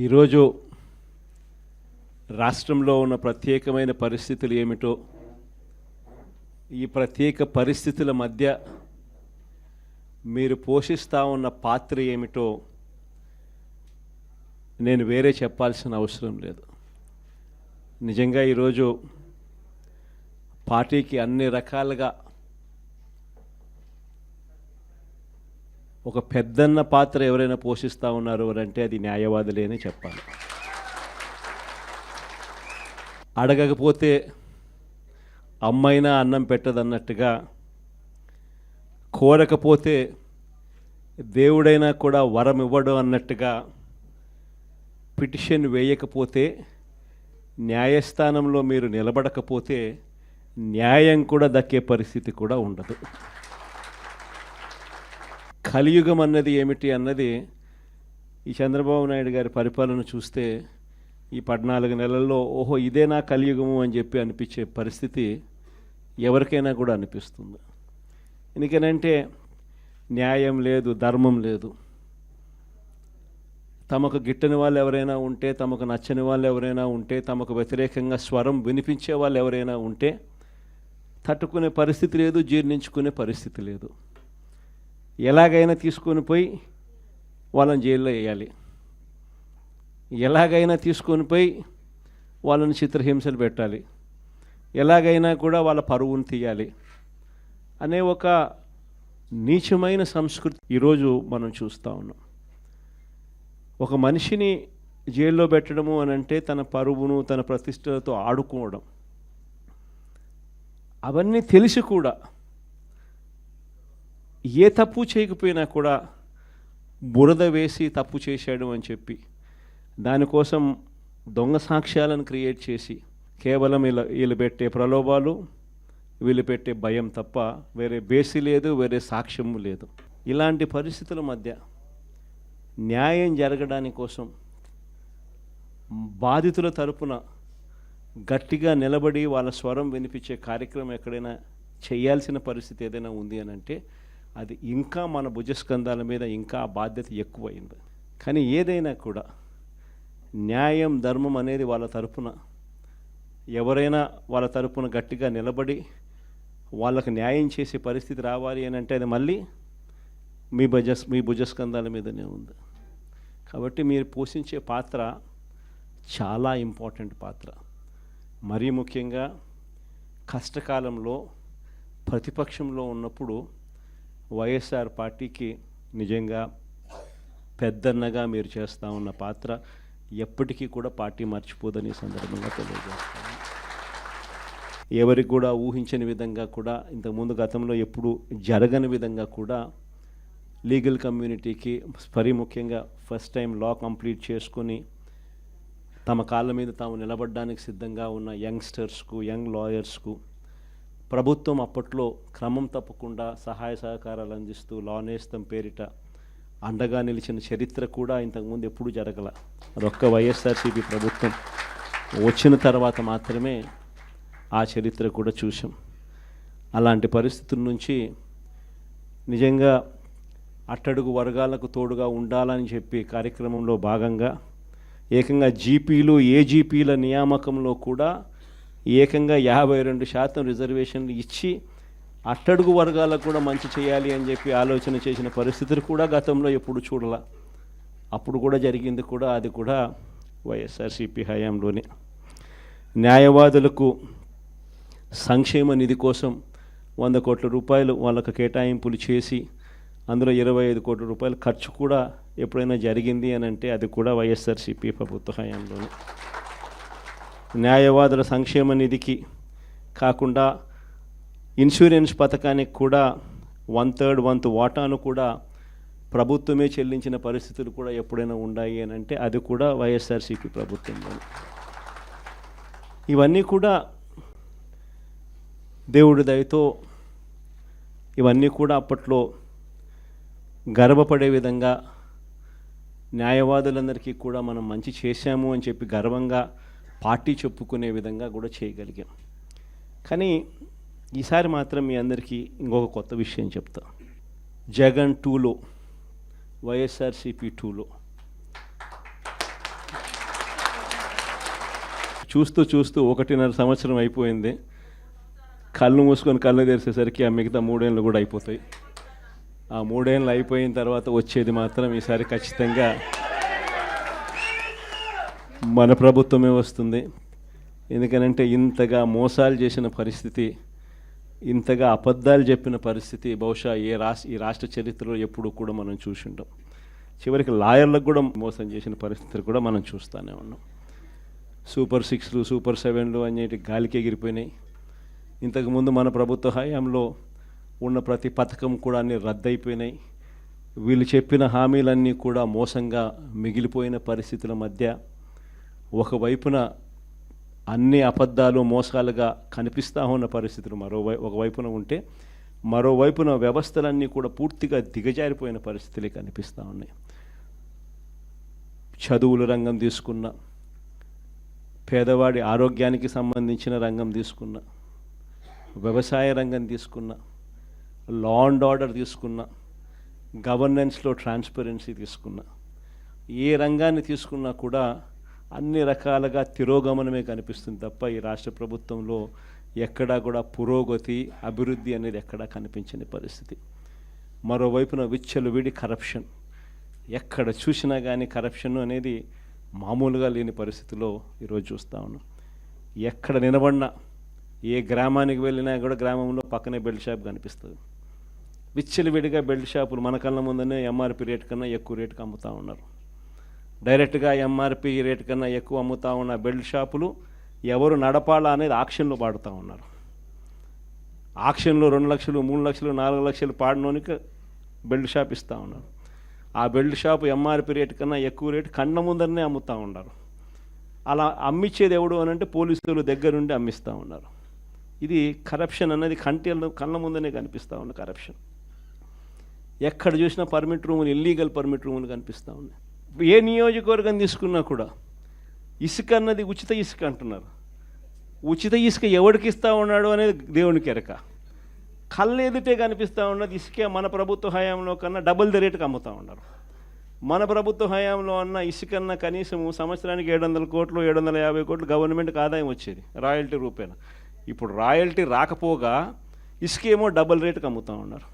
ఈరోజు రాష్ట్రంలో ఉన్న ప్రత్యేకమైన పరిస్థితులు ఏమిటో, ఈ ప్రత్యేక పరిస్థితుల మధ్య మీరు పోషిస్తూ ఉన్న పాత్ర ఏమిటో నేను వేరే చెప్పాల్సిన అవసరం లేదు. నిజంగా ఈరోజు పార్టీకి అన్ని రకాలుగా ఒక పెద్దన్న పాత్ర ఎవరైనా పోషిస్తూ ఉన్నారు అంటే అది న్యాయవాదులే అని చెప్పాలి. అడగకపోతే అమ్మైనా అన్నం పెట్టదన్నట్టుగా, కోరకపోతే దేవుడైనా కూడా వరం ఇవ్వడు అన్నట్టుగా, పిటిషన్ వేయకపోతే, న్యాయస్థానంలో మీరు నిలబడకపోతే న్యాయం కూడా దక్కే పరిస్థితి కూడా ఉండదు. కలియుగం అన్నది ఏమిటి అన్నది ఈ చంద్రబాబు నాయుడు గారి పరిపాలన చూస్తే ఈ 14 నెలల్లో ఓహో ఇదేనా కలియుగము అని చెప్పి అనిపించే పరిస్థితి ఎవరికైనా కూడా అనిపిస్తుంది. ఎందుకనంటే న్యాయం లేదు, ధర్మం లేదు. తమకు గిట్టని వాళ్ళు ఎవరైనా ఉంటే, తమకు నచ్చని వాళ్ళు ఎవరైనా ఉంటే, తమకు వ్యతిరేకంగా స్వరం వినిపించే వాళ్ళు ఎవరైనా ఉంటే తట్టుకునే పరిస్థితి లేదు, జీర్ణించుకునే పరిస్థితి లేదు. ఎలాగైనా తీసుకొని పోయి వాళ్ళని జైల్లో వేయాలి, ఎలాగైనా తీసుకొని పోయి వాళ్ళని చిత్రహింసలు పెట్టాలి, ఎలాగైనా కూడా వాళ్ళ పరువును తీయాలి అనే ఒక నీచమైన సంస్కృతి ఈరోజు మనం చూస్తూ ఉన్నాం. ఒక మనిషిని జైల్లో పెట్టడము అని అంటే తన పరువును, తన ప్రతిష్టలతో ఆడుకోవడం. అవన్నీ తెలిసి కూడా ఏ తప్పు చేయకపోయినా కూడా బురద వేసి తప్పు చేశాడు అని చెప్పి దానికోసం దొంగ సాక్ష్యాలను క్రియేట్ చేసి కేవలం వీళ్ళు పెట్టే ప్రలోభాలు, వీళ్ళు పెట్టే భయం తప్ప వేరే బేసి లేదు, వేరే సాక్ష్యము లేదు. ఇలాంటి పరిస్థితుల మధ్య న్యాయం జరగడానికి కోసం బాధితుల తరపున గట్టిగా నిలబడి వాళ్ళ స్వరం వినిపించే కార్యక్రమం ఎక్కడైనా చేయాల్సిన పరిస్థితి ఏదైనా ఉంది అని అంటే అది ఇంకా మన భుజస్కంధాల మీద ఇంకా ఆ బాధ్యత ఎక్కువైంది. కానీ ఏదైనా కూడా న్యాయం, ధర్మం అనేది వాళ్ళ తరపున ఎవరైనా వాళ్ళ తరపున గట్టిగా నిలబడి వాళ్ళకు న్యాయం చేసే పరిస్థితి రావాలి అని అంటే అది మళ్ళీ మీ భుజస్కంధాల మీదనే ఉంది. కాబట్టి మీరు పోషించే పాత్ర చాలా ఇంపార్టెంట్ పాత్ర. మరీ ముఖ్యంగా కష్టకాలంలో ప్రతిపక్షంలో ఉన్నప్పుడు వైఎస్ఆర్ పార్టీకి నిజంగా పెద్దన్నగా మీరు చేస్తూ ఉన్న పాత్ర ఎప్పటికీ కూడా పార్టీ మర్చిపోదని సందర్భంగా తెలియజేస్తాను. ఎవరికి కూడా ఊహించని విధంగా కూడా, ఇంతకుముందు గతంలో ఎప్పుడు జరగని విధంగా కూడా లీగల్ కమ్యూనిటీకి మరీ ముఖ్యంగా ఫస్ట్ టైం లా కంప్లీట్ చేసుకొని తమ కాళ్ళ మీద తాము నిలబడడానికి సిద్ధంగా ఉన్న యంగ్స్టర్స్కు, యంగ్ లాయర్స్కు ప్రభుత్వం అప్పట్లో క్రమం తప్పకుండా సహాయ సహకారాలు అందిస్తూ లా నేస్తం పేరిట అండగా నిలిచిన చరిత్ర కూడా ఇంతకుముందు ఎప్పుడూ జరగల. అదొక్క వైఎస్ఆర్సీపీ ప్రభుత్వం వచ్చిన తర్వాత మాత్రమే ఆ చరిత్ర కూడా చూసాం. అలాంటి పరిస్థితుల నుంచి నిజంగా అట్టడుగు వర్గాలకు తోడుగా ఉండాలని చెప్పి కార్యక్రమంలో భాగంగా ఏకంగా జీపీలు, ఏజీపీల నియామకంలో కూడా ఏకంగా 52% రిజర్వేషన్లు ఇచ్చి అట్టడుగు వర్గాలకు కూడా మంచి చేయాలి అని చెప్పి ఆలోచన చేసిన పరిస్థితులు కూడా గతంలో ఎప్పుడు చూడాల. అప్పుడు కూడా జరిగింది కూడా, అది కూడా వైఎస్ఆర్సీపీ హయాంలోనే. న్యాయవాదులకు సంక్షేమ నిధి కోసం 100 కోట్ల రూపాయలు వాళ్ళకు కేటాయింపులు చేసి అందులో 25 కోట్ల రూపాయలు ఖర్చు కూడా ఎప్పుడైనా జరిగింది అని అంటే అది కూడా వైఎస్ఆర్సీపీ ప్రభుత్వ హయాంలోనే. న్యాయవాదుల సంక్షేమ నిధికి కాకుండా ఇన్సూరెన్స్ పథకానికి కూడా 1/3 వంతు వాటాను కూడా ప్రభుత్వమే చెల్లించిన పరిస్థితులు కూడా ఎప్పుడైనా ఉన్నాయి అని అంటే అది కూడా వైఎస్ఆర్సీపీ ప్రభుత్వంలో. ఇవన్నీ కూడా దేవుడి దయతో ఇవన్నీ కూడా అప్పట్లో గర్వపడే విధంగా న్యాయవాదులందరికీ కూడా మనం మంచి చేశాము అని చెప్పి గర్వంగా పార్టీ చెప్పుకునే విధంగా కూడా చేయగలిగాం. కానీ ఈసారి మాత్రం మీ అందరికీ ఇంకొక కొత్త విషయం చెప్తా. జగన్ 2లో వైఎస్ఆర్సీపీ 2లో చూస్తూ చూస్తూ 1.5 సంవత్సరం అయిపోయింది. కళ్ళు మూసుకొని కళ్ళు తెరిచేసరికి ఆ మిగతా 3 ఏళ్ళు కూడా అయిపోతాయి. ఆ 3 ఏళ్ళు అయిపోయిన తర్వాత వచ్చేది మాత్రం ఈసారి ఖచ్చితంగా మన ప్రభుత్వమే వస్తుంది. ఎందుకనంటే ఇంతగా మోసాలు చేసిన పరిస్థితి, ఇంతగా అబద్ధాలు చెప్పిన పరిస్థితి బహుశా ఈ రాష్ట్ర చరిత్రలో ఎప్పుడు కూడా మనం చూసి ఉంటాం. చివరికి లాయర్లకు కూడా మోసం చేసిన పరిస్థితులు కూడా మనం చూస్తూనే ఉన్నాం. సూపర్ 6లు సూపర్ 7లు అనేటి గాలికి ఎగిరిపోయినాయి. ఇంతకుముందు మన ప్రభుత్వ హయాంలో ఉన్న ప్రతి పథకం కూడా అన్నీ రద్దయిపోయినాయి. వీళ్ళు చెప్పిన హామీలన్నీ కూడా మోసంగా మిగిలిపోయిన పరిస్థితుల మధ్య ఒకవైపున అన్ని అబద్ధాలు మోసాలుగా కనిపిస్తూ ఉన్న పరిస్థితులు ఒకవైపున ఉంటే, మరోవైపున వ్యవస్థలన్నీ కూడా పూర్తిగా దిగజారిపోయిన పరిస్థితులే కనిపిస్తూ ఉన్నాయి. చదువుల రంగం తీసుకున్న, పేదవాడి ఆరోగ్యానికి సంబంధించిన రంగం తీసుకున్న, వ్యవసాయ రంగం తీసుకున్న, లా అండ్ ఆర్డర్ తీసుకున్న, గవర్నెన్స్లో ట్రాన్స్పరెన్సీ తీసుకున్న, ఏ రంగాన్ని తీసుకున్నా కూడా అన్ని రకాలుగా తిరోగమనమే కనిపిస్తుంది తప్ప ఈ రాష్ట్ర ప్రభుత్వంలో ఎక్కడా కూడా పురోగతి, అభివృద్ధి అనేది ఎక్కడా కనిపించని పరిస్థితి. మరోవైపున విచ్చలవిడి కరప్షన్, ఎక్కడ చూసినా కానీ కరప్షన్ అనేది మామూలుగా లేని పరిస్థితిలో ఈరోజు చూస్తూ ఉన్నాం. ఎక్కడ నిలబడినా, ఏ గ్రామానికి వెళ్ళినా కూడా గ్రామంలో పక్కనే బెల్ట్ షాప్ కనిపిస్తుంది. విచ్చలవిడిగా బెల్ట్ షాపులు మన కళ్ళ ముందనే ఎంఆర్పి రేట్ కన్నా ఎక్కువ రేటుకి అమ్ముతూ ఉన్నారు. డైరెక్ట్గా ఎంఆర్పి రేట్ కన్నా ఎక్కువ అమ్ముతూ ఉన్న బెల్ట్ షాపులు ఎవరు నడపాలా అనేది ఆక్షన్లో పాడుతూ ఉన్నారు. ఆక్షన్లో 2 లక్షలు 3 లక్షలు 4 లక్షలు పాడినోనికి బెల్ట్ షాప్ ఇస్తూ ఉన్నారు. ఆ బెల్ట్ షాపు ఎంఆర్పి రేట్ కన్నా ఎక్కువ రేటు కళ్ళ ముందరనే అమ్ముతూ ఉన్నారు. అలా అమ్మించేది ఎవడు అని అంటే పోలీసులు దగ్గరుండి అమ్మిస్తూ ఉన్నారు. ఇది కరప్షన్ అన్నది కళ్ళ ముందనే కనిపిస్తూ ఉన్న కరప్షన్. ఎక్కడ చూసినా పర్మిట్ రూములు, ఇల్లీగల్ పర్మిట్ రూములు కనిపిస్తూ ఉన్నాయి. ఏ నియోజకవర్గం తీసుకున్నా కూడా ఇసుక అన్నది ఉచిత ఇసుక అంటున్నారు. ఉచిత ఇసుక ఎవరికి ఇస్తూ ఉన్నాడు అనేది దేవునికి ఎరక. కళ్ళు ఎదుటే కనిపిస్తూ ఉన్నది ఇసుకే మన ప్రభుత్వ హయాంలో కన్నా డబుల్ ది రేటుకి అమ్ముతూ ఉన్నారు. మన ప్రభుత్వ హయాంలో అన్న ఇసుకన్నా కనీసం సంవత్సరానికి 700 కోట్లు 750 కోట్లు గవర్నమెంట్కి ఆదాయం వచ్చేది రాయల్టీ రూపేణ. ఇప్పుడు రాయల్టీ రాకపోగా ఇసుకేమో డబుల్ రేటుకి అమ్ముతూ ఉన్నారు.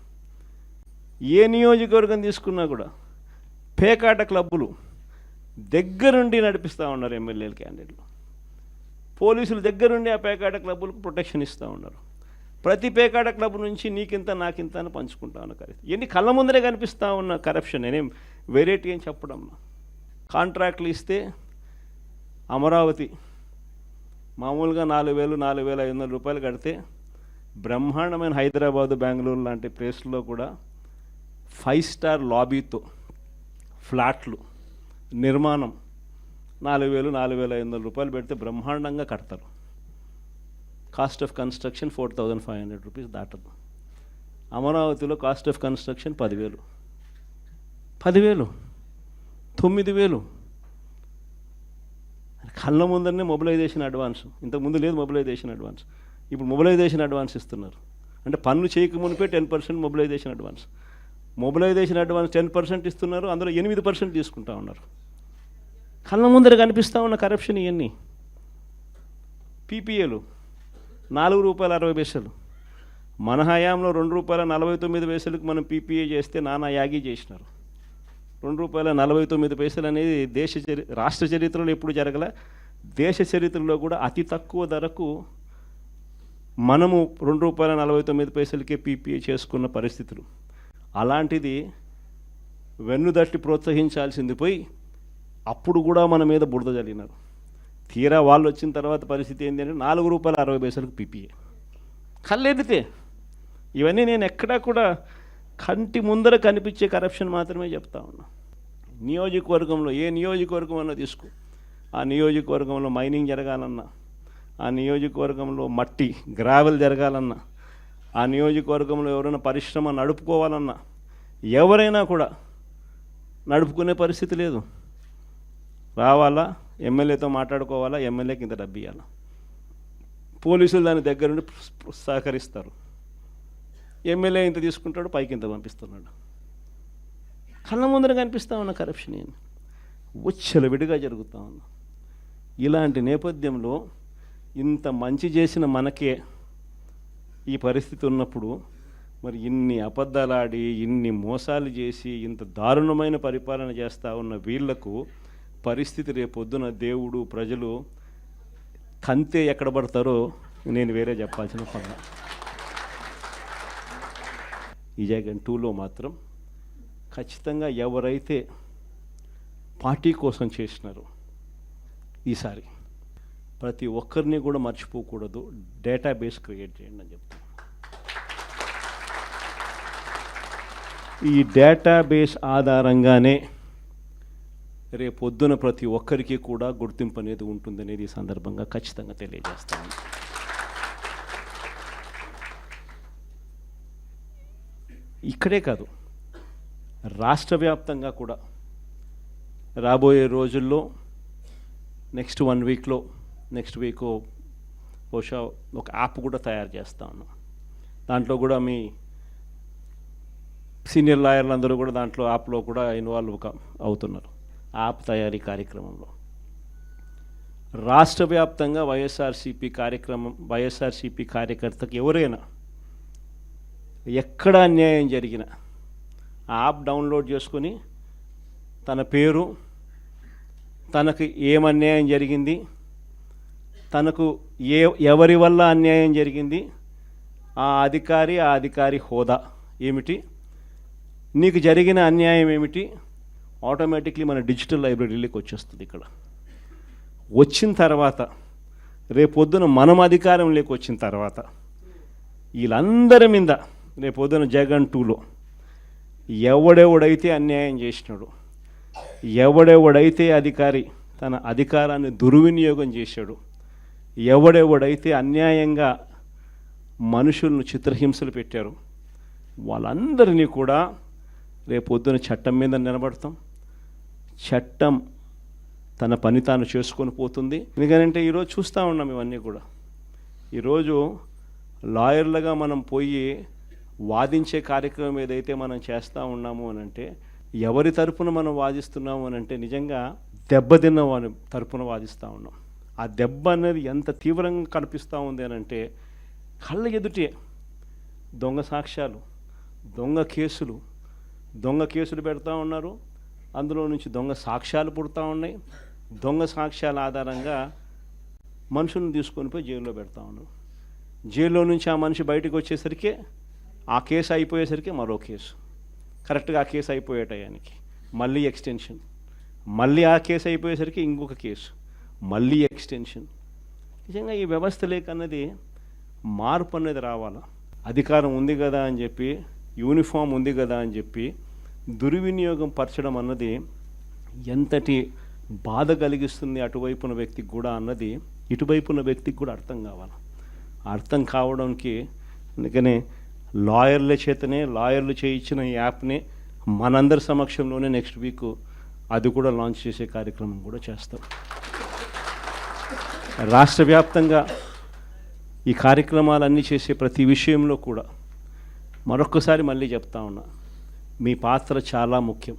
ఏ నియోజకవర్గం తీసుకున్నా కూడా పేకాట క్లబ్బులు దగ్గరుండి నడిపిస్తూ ఉన్నారు ఎమ్మెల్యేలు, క్యాండిడేట్లు. పోలీసులు దగ్గరుండి ఆ పేకాట క్లబ్బులకు ప్రొటెక్షన్ ఇస్తూ ఉన్నారు. ప్రతి పేకాట క్లబ్ నుంచి నీకింత నాకింత అని పంచుకుంటా ఉన్న కరెక్ట్. ఎన్ని కళ్ళ ముందరే కనిపిస్తూ ఉన్న కరప్షన్. నేనేం వెరైటీ అని చెప్పడం. కాంట్రాక్ట్లు ఇస్తే అమరావతి మామూలుగా 4,000 4,500 రూపాయలు కడితే బ్రహ్మాండమైన హైదరాబాదు, బెంగళూరు లాంటి ప్లేస్లో కూడా 5 స్టార్ లాబీతో ఫ్లాట్లు నిర్మాణం 4,000 4,500 రూపాయలు పెడితే బ్రహ్మాండంగా కడతారు. కాస్ట్ ఆఫ్ కన్స్ట్రక్షన్ 4,500 రూపీస్ దాటదు. అమరావతిలో కాస్ట్ ఆఫ్ కన్స్ట్రక్షన్ 10,000 9,000 కళ్ళ ముందరనే మొబిలైజేషన్ అడ్వాన్స్. ఇంతకుముందు లేదు మొబిలైజేషన్ అడ్వాన్స్, ఇప్పుడు మొబిలైజేషన్ అడ్వాన్స్ ఇస్తున్నారు. అంటే పన్ను చేయక మునిపే 10% మొబిలైజేషన్ అడ్వాన్స్. మొబిలైజేషన్ అడ్వాన్స్ 10% ఇస్తున్నారు, అందులో 8% తీసుకుంటా ఉన్నారు. కళ్ళ ముందర కనిపిస్తూ ఉన్న కరప్షన్ ఇవన్నీ. పీపీఏలు ₹4.60. మన హయాంలో ₹2.49 మనం పీపీఏ చేస్తే నానా యాగి చేసినారు. ₹2.49 అనేది రాష్ట్ర చరిత్రలో ఎప్పుడు జరగలే. దేశ చరిత్రలో కూడా అతి తక్కువ ధరకు మనము ₹2.49 పీపీఏ చేసుకున్న పరిస్థితులు. అలాంటిది వెన్నుదట్టి ప్రోత్సహించాల్సింది పోయి అప్పుడు కూడా మన మీద బురద జల్లినారు. తీరా వాళ్ళు వచ్చిన తర్వాత పరిస్థితి ఏంటి అంటే ₹4.60 పీపీఏ. కళ్ళెదితే ఇవన్నీ నేను ఎక్కడా కూడా కంటి ముందర కనిపించే కరప్షన్ మాత్రమే చెప్తా ఉన్నా. నియోజకవర్గంలో ఏ నియోజకవర్గం అన్నా తీసుకో, ఆ నియోజకవర్గంలో మైనింగ్ జరగాలన్నా, ఆ నియోజకవర్గంలో మట్టి గ్రావెల్ జరగాలన్నా, ఆ నియోజకవర్గంలో ఎవరైనా పరిశ్రమ నడుపుకోవాలన్నా ఎవరైనా కూడా నడుపుకునే పరిస్థితి లేదు. రావాలా, ఎమ్మెల్యేతో మాట్లాడుకోవాలా, ఎమ్మెల్యేకి ఇంత డబ్బు ఇవ్వాలా. పోలీసులు దాని దగ్గర నుండి సహకరిస్తారు. ఎమ్మెల్యే ఇంత తీసుకుంటాడు, పైకి ఇంత పంపిస్తున్నాడు. కళ్ళ ముందర కనిపిస్తూ ఉన్న కరప్షన్ ఏమి విడిగా జరుగుతూ ఉంది. ఇలాంటి నేపథ్యంలో ఇంత మంచి చేసిన మనకే ఈ పరిస్థితి ఉన్నప్పుడు మరి ఇన్ని అబద్ధాలాడి ఇన్ని మోసాలు చేసి ఇంత దారుణమైన పరిపాలన చేస్తూ ఉన్న వీళ్లకు పరిస్థితి రేపొద్దున దేవుడు ప్రజలు కంతే ఎక్కడ పడతారో నేను వేరే చెప్పాల్సిన పని. ఈ జగన్ 2లో మాత్రం ఖచ్చితంగా ఎవరైతే పార్టీ కోసం చేసినారో ఈసారి ప్రతి ఒక్కరిని కూడా మర్చిపోకూడదు, డేటాబేస్ క్రియేట్ చేయండి అని చెప్తాను. ఈ డేటాబేస్ ఆధారంగానే రేపొద్దున ప్రతి ఒక్కరికి కూడా గుర్తింపు అనేది ఉంటుందనేది ఈ సందర్భంగా ఖచ్చితంగా తెలియజేస్తాను. ఇక్కడే కాదు, రాష్ట్ర వ్యాప్తంగా కూడా రాబోయే రోజుల్లో నెక్స్ట్ 1 వీక్లో నెక్స్ట్ వీక్ బహుశా ఒక యాప్ కూడా తయారు చేస్తా ఉన్నాం. దాంట్లో కూడా మీ సీనియర్ లాయర్లు అందరూ కూడా దాంట్లో యాప్లో కూడా ఇన్వాల్వ్ అవుతున్నారు. యాప్ తయారీ కార్యక్రమంలో రాష్ట్ర వ్యాప్తంగా వైఎస్ఆర్సీపీ కార్యకర్తకు ఎవరైనా ఎక్కడ అన్యాయం జరిగినా ఆ యాప్ డౌన్లోడ్ చేసుకొని తన పేరు, తనకు ఏమన్యాయం జరిగింది, తనకు ఎవరి వల్ల అన్యాయం జరిగింది, ఆ అధికారి హోదా ఏమిటి, నీకు జరిగిన అన్యాయం ఏమిటి, ఆటోమేటిక్లీ మన డిజిటల్ లైబ్రరీలోకి వచ్చేస్తుంది. ఇక్కడ వచ్చిన తర్వాత రేపొద్దున మనం అధికారంలోకి వచ్చిన తర్వాత వీళ్ళందరి మీద రేపొద్దున జగన్ 2లో ఎవడెవడైతే అన్యాయం చేసినాడు, ఎవడెవడైతే అధికారి తన అధికారాన్ని దుర్వినియోగం చేశాడు, ఎవడెవడైతే అన్యాయంగా మనుషులను చిత్రహింసలు పెట్టారు, వాళ్ళందరినీ కూడా రేపొద్దున చట్టం మీద నిలబడతాం. చట్టం తన పని తాను చేసుకొని పోతుంది. ఎందుకంటే ఈరోజు చూస్తూ ఉన్నాం ఇవన్నీ కూడా. ఈరోజు లాయర్లుగా మనం పోయి వాదించే కార్యక్రమం ఏదైతే మనం చేస్తూ ఉన్నాము అని అంటే, ఎవరి తరపున మనం వాదిస్తున్నాము అని అంటే నిజంగా దెబ్బతిన్న వారి తరపున వాదిస్తూ ఉన్నాం. ఆ దెబ్బ అనేది ఎంత తీవ్రంగా కనిపిస్తూ ఉంది అని అంటే, కళ్ళ ఎదుటే దొంగ సాక్ష్యాలు, దొంగ కేసులు పెడతా ఉన్నారు. అందులో నుంచి దొంగ సాక్ష్యాలు పుడతా ఉన్నాయి. దొంగ సాక్ష్యాల ఆధారంగా మనుషులను తీసుకొని పోయి జైల్లో పెడతా ఉన్నారు. జైల్లో నుంచి ఆ మనిషి బయటకు వచ్చేసరికి ఆ కేసు అయిపోయేసరికి మరో కేసు, కరెక్ట్గా ఆ కేసు అయిపోయే టయానికి మళ్ళీ ఎక్స్టెన్షన్, మళ్ళీ ఆ కేసు అయిపోయేసరికి ఇంకొక కేసు, మళ్ళీ ఎక్స్టెన్షన్. నిజంగా ఈ వ్యవస్థ లేకన్నది మార్పు అనేది రావాలా. అధికారం ఉంది కదా అని చెప్పి, యూనిఫామ్ ఉంది కదా అని చెప్పి దుర్వినియోగం పరచడం అన్నది ఎంతటి బాధ కలిగిస్తుంది అటువైపున వ్యక్తికి కూడా అన్నది ఇటువైపున వ్యక్తికి కూడా అర్థం కావాలి. అర్థం కావడానికి అందుకనే లాయర్లు చేయించిన ఈ యాప్ని మనందరి సమక్షంలోనే నెక్స్ట్ వీక్ అది కూడా లాంచ్ చేసే కార్యక్రమం కూడా చేస్తాం. రాష్ట్ర వ్యాప్తంగా ఈ కార్యక్రమాలన్నీ చేసే ప్రతి విషయంలో కూడా మరొక్కసారి మళ్ళీ చెప్తా ఉన్నా, మీ పాత్ర చాలా ముఖ్యం.